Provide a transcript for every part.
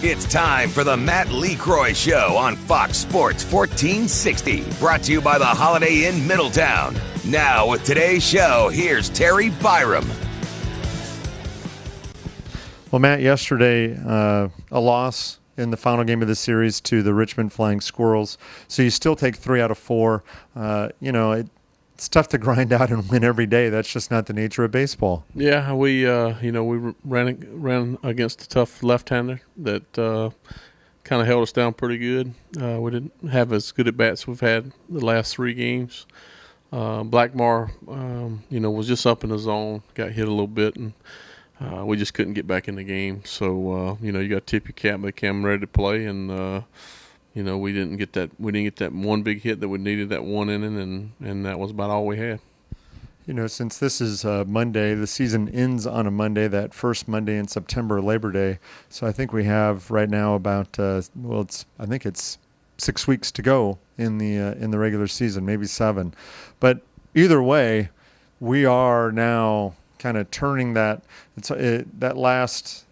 It's time for the Matt Lecroy Show on Fox Sports 1460. Brought to you by the Holiday Inn Middletown. Now with today's show, here's Terry Byrom. Well, Matt, yesterday, a loss in the final game of the series to the Richmond Flying Squirrels. So you still take 3 out of 4. It's tough to grind out and win every day. That's just not the nature of baseball. Yeah, we ran against a tough left-hander that kind of held us down pretty good. We didn't have as good at bats we've had the last 3 games. Blackmar, was just up in the zone, got hit a little bit, and we just couldn't get back in the game. So you got to tip your cap. They came ready to play, and we didn't get that. We didn't get that one big hit that we needed that one inning, and that was about all we had. Since this is Monday, the season ends on a Monday, that first Monday in September, Labor Day. So I think we have right now about I think it's 6 weeks to go in the regular season, maybe 7. But either way, we are now kind of turning that last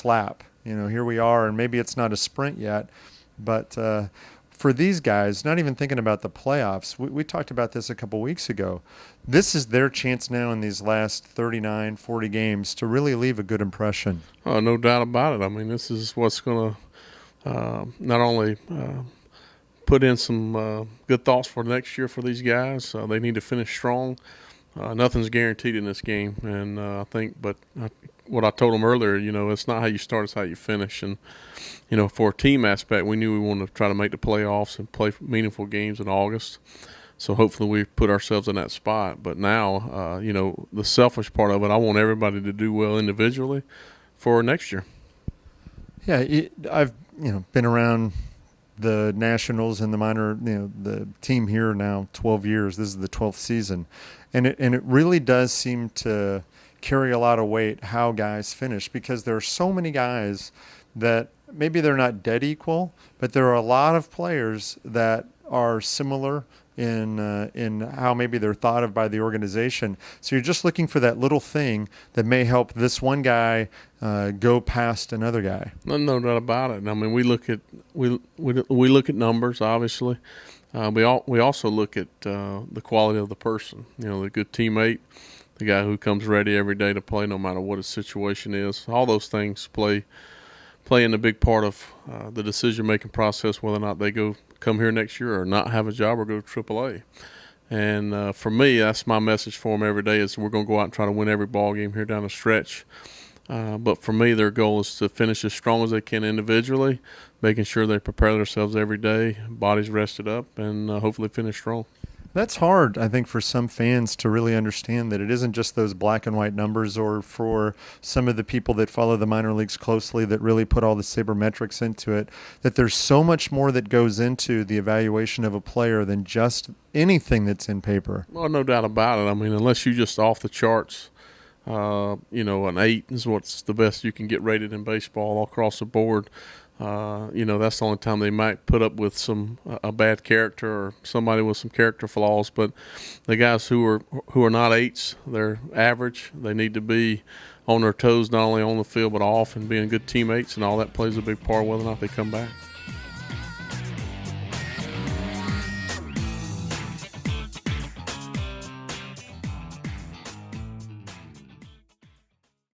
lap. Here we are, and maybe it's not a sprint yet. But for these guys, not even thinking about the playoffs, we talked about this a couple weeks ago. This is their chance now in these last 39, 40 games to really leave a good impression. Oh, no doubt about it. I mean, this is what's going to not only put in some good thoughts for next year for these guys. They need to finish strong. Nothing's guaranteed in this game, and I think, what I told them earlier, it's not how you start, it's how you finish. And, for a team aspect, we knew we wanted to try to make the playoffs and play meaningful games in August. So hopefully we put ourselves in that spot. But now, the selfish part of it, I want everybody to do well individually for next year. Yeah, I've been around the Nationals and the minor, the team here now 12 years. This is the 12th season. And it really does seem to carry a lot of weight how guys finish, because there are so many guys that maybe they're not dead equal, but there are a lot of players that are similar in how maybe they're thought of by the organization. So you're just looking for that little thing that may help this one guy go past another guy. No doubt about it. I mean, we look at numbers, obviously. We also look at the quality of the person. The good teammate, the guy who comes ready every day to play, no matter what his situation is. All those things play in a big part of the decision-making process, whether or not they come here next year or not have a job or go to AAA. And for me, that's my message for them every day, is we're going to go out and try to win every ball game here down the stretch. But for me, their goal is to finish as strong as they can individually, making sure they prepare themselves every day, bodies rested up, and hopefully finish strong. That's hard, I think, for some fans to really understand that it isn't just those black and white numbers, or for some of the people that follow the minor leagues closely that really put all the sabermetrics into it, that there's so much more that goes into the evaluation of a player than just anything that's in paper. Well, no doubt about it. I mean, unless you just off the charts, an 8 is what's the best you can get rated in baseball all across the board. That's the only time they might put up with a bad character or somebody with some character flaws. But the guys who are not 8s, they're average. They need to be on their toes, not only on the field but off, and being good teammates, and all that plays a big part whether or not they come back.